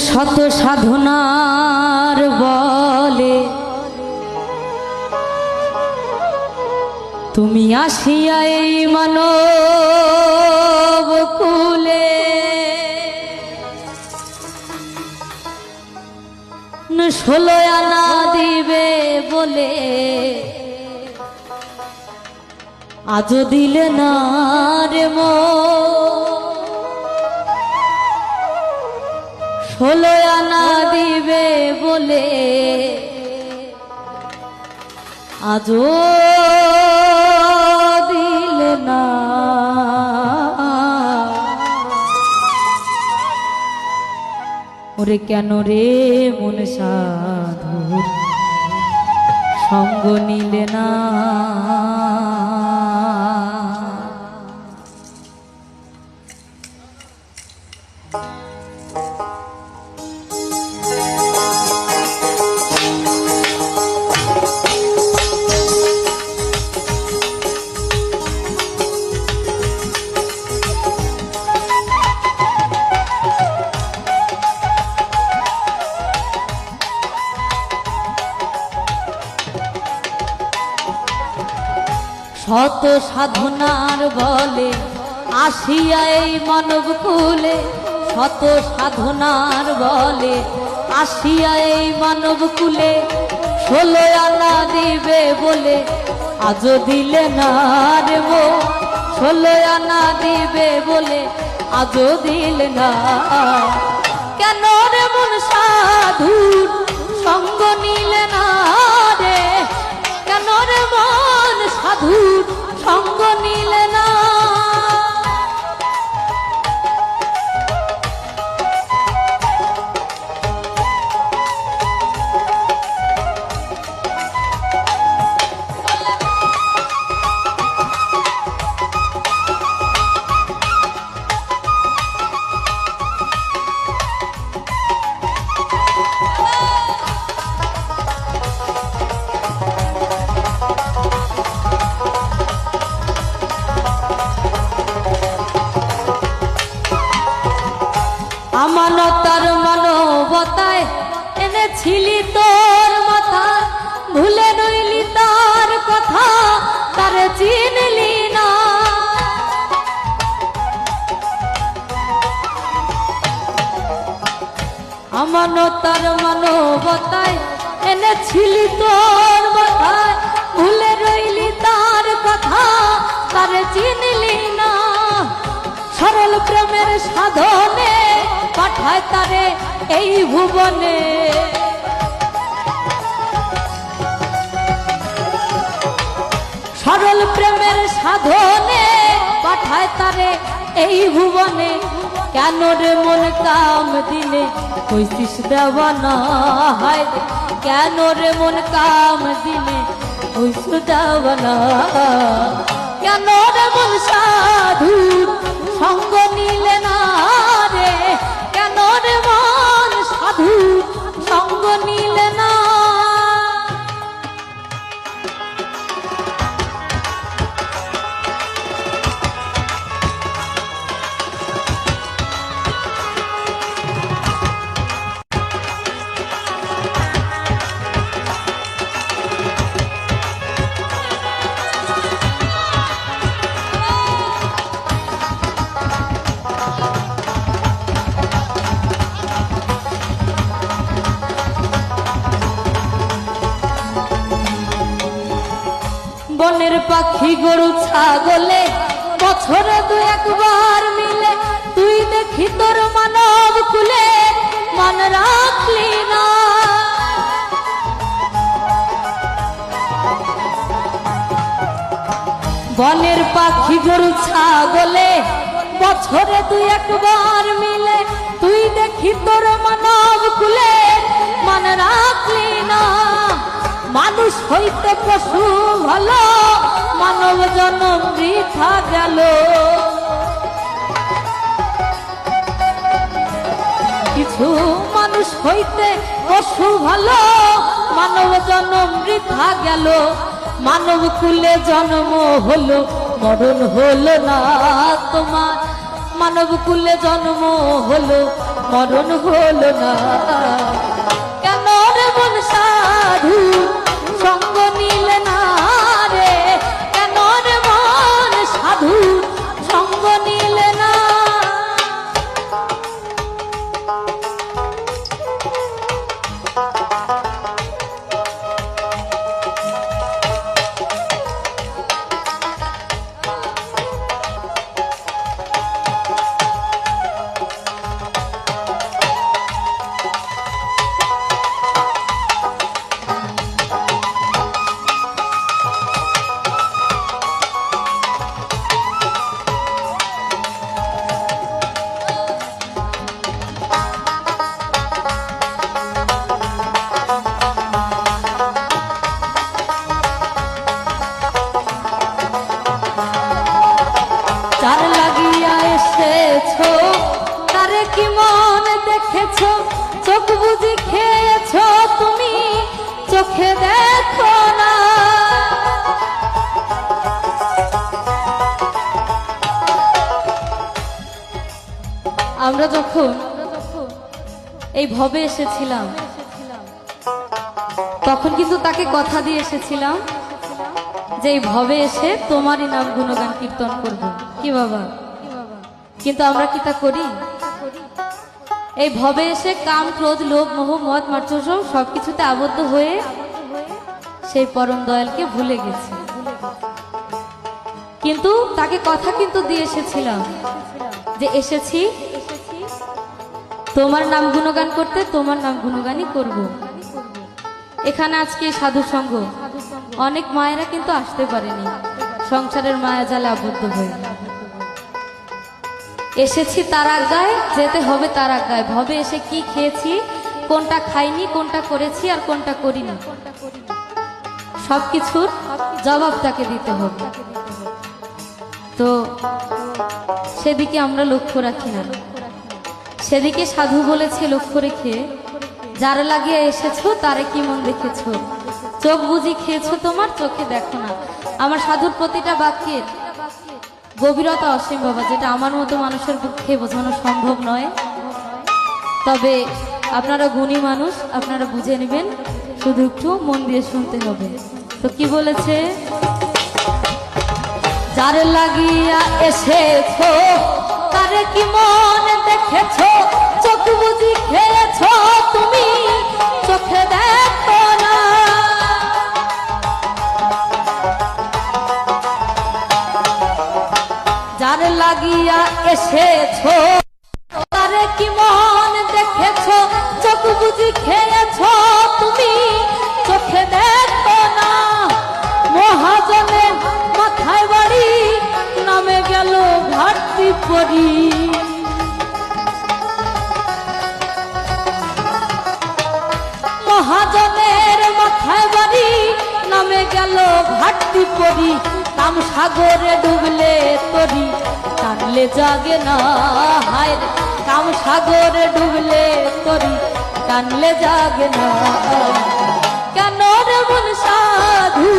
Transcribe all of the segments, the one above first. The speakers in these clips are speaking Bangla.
শত সাধনার বলে তুমি আসিয়া এই মানব কুলে, 16 আনা দিবে বলে আজও দিলে না রে মো। 16 আনা দিবে বলে আজও দিলে না। ওরে কেন রে মন সাধুর সঙ্গ নিলে না। শত সাধনার বলে আসিয়া এই মানব কুলে, শত সাধনার বলে আসিয়া এই মানব কুলে, 16 আনা দিবে বলে আজও দিলে না রে মো। 16 আনা দিবে বলে আজও দিলে না। কেন রে মন সাধুর সঙ্গ নিলে না রে, কেন রে মন সাধুর সঙ্গ নিলে না। আমানতার মানবতায় এনেছিলি তোর মাথা, ভুলে রইলি তার কথা তার চিনলি না। আমানতার মানবতায় এনেছিলি তোর মাথায়, ভুলে রইলি তার কথা তার চিনলি না। সরল প্রেমের সাধনে পাঠায় তারে এই ভুবনে, সরল প্রেমের সাধনে পাঠায় তারে এই ভুবনে। কেন রে মন কাম দিলে হইছিস দেওয়ানা, হায় কেন রে মন কাম দিলে হইছিস দেওয়ানা। কেন রে মন সাধুর সঙ্গ নিলে না রে, কেন রে মন সাধুর সঙ্গ নিলে না। বনের পাখি গরু ছাগলে বছরে 2-1 মিলে, তুই দেখি তোর মানব কুলে মান রাখলি না। বনের পাখি গরু ছাগলে বছরে 2-1 মিলে, তুই দেখি তোর মানব কুলে মান রাখলি না। মানুষ হইতে পশু ভালো, মানব জন্ম বৃথা গেল। কিছু মানুষ হইতে পশু ভালো, মানব জন্ম বৃথা গেল। মানব কুলে জন্ম হলো, মরণ হলো না তোমার। মানব কুলে জন্ম হলো মরণ হলো না। কেন রে মন সাধু সঙ্গ নিলে না রে, কেন রে মন সাধু সঙ্গ নিলে না। যার লাগিয়া এসেছো তারে কি মন দেখেছো, চোখ বুঝি খেয়েছো তুমি চোখে দেখো না। আমরা যখন এই ভবে এসেছিলাম তখন কিন্তু তাকে কথা দিয়ে এসেছিলাম যে এই ভবে এসে তোমারই নাম গুণগান কীর্তন করব। কি বাবা, কিন্তু আমরা কি তা করি? এই ভবে এসে কাম ক্রোধ লোভ মোহ মদ মাৎসর্য সবকিছুতে আবদ্ধ হয়ে সেই পরম দয়ালকে ভুলে গেছি। কিন্তু তাকে কথা কিন্তু দিয়ে এসেছিলাম যে এসেছি তোমার নাম গুণগান করতে, তোমার নাম গুণগানই করব। এখানে আজকে সাধু সঙ্গ অনেক মায়েরা কিন্তু আসতে পারেনি, সংসারের মায়া জালে আবদ্ধ হয়ে। এসেছি তার আজ্ঞায়, যেতে হবে তার আজ্ঞায়। ভবে এসে কি খেয়েছি, কোনটা খাইনি, কোনটা করেছি আর কোনটা করিনি, সবকিছুর জবাব তাকে দিতে হবে। তো সেদিকে আমরা লক্ষ্য রাখি না, সেদিকে সাধু বলেছে লক্ষ্য রেখে যারা লাগিয়ে এসেছো তারে কি মন দেখেছো, চোখ বুঝি খেয়েছো তোমার চোখে দেখো না। আমার সাধুর প্রতিটা বাক্যের গভীরতা অসীম বাবা, যেটা আমার মতো মানুষের পক্ষে বোঝানো সম্ভব নয়। তবে আপনারা গুণী মানুষ, আপনারা বুঝে নেবেন, শুধু একটু মন দিয়ে শুনতে হবে। তো কি বলেছে, যার লাগিয়া এসেছো তারে কি মন দেখেছো, চোখ বুঝি খেয়েছো তুমি চোখে দেখো না। যার লাগিয়া এসেছো তারে কি মন দেখেছো, চোখ বুঝি খেয়েছো তুমি চোখে দেখো না। মহাজনের মাথায় বাড়ি নামে গেল ঘাটতি পরি, মহাজনের মাথায় বাড়ি নামে গেল ঘাটতি পরি। কাম সাগরে ডুবলে তরি টানলে জাগে না, হায় কাম সাগরে ডুবলে তরি টানলে জাগে না। কেন রে মন সাধু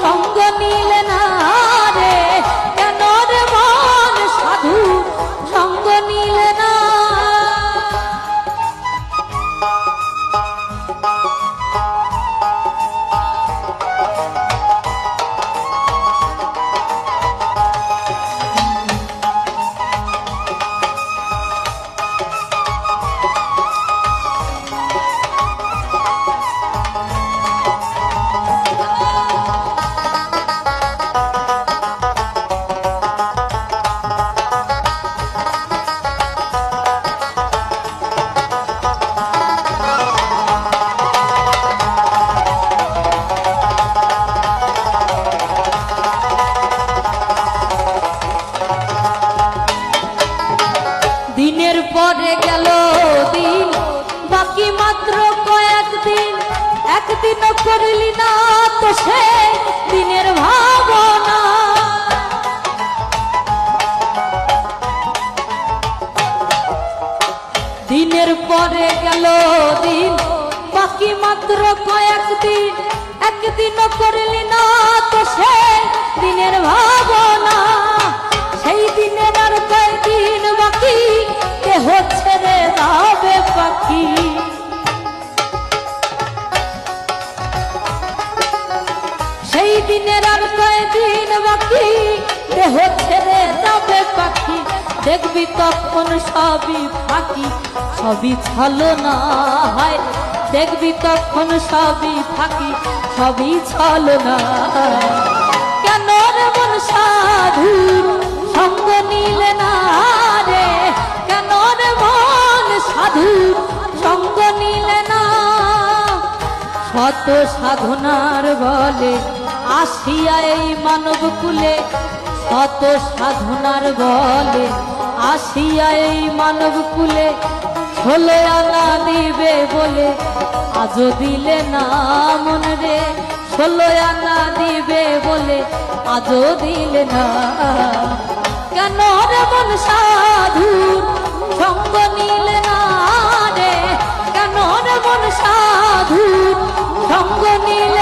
সঙ্গ নিলে না রে, কেন রে মন সাধু সঙ্গ নিলে না। দিনের পরে গেল দিন, বাকি মাত্র কয়েকদিন, একদিনও করলি না তো সে দিনের ভাবনা। দিনের পরে গেল দিন, বাকি মাত্র কয়েকদিন, একদিনও করলি না তো সে দিনের ভাবনা। সেই দিনের আর কয়েকদিন পাখি দেখবি তখন সবই ফাঁকি সবই ছলনা হয় দেখবি তখন সবই ফাঁকি সবই ছলনা কেন রে মন সাধু সঙ্গ নিলে না রে কেন রে মন সাধু সঙ্গ নিলে না শত সাধনার বলে আসিয়া এই মানব কুলে শত সাধনার বলে আসিয়া এই মানব কুলে ষোলো আনা দিবে বলে আজও দিলে না মন রে ষোলো আনা দিবে বলে আজও দিলে না কেন রে মন সাধু সঙ্গ নিলে না রে কেন রে মন সাধু সঙ্গ নিলে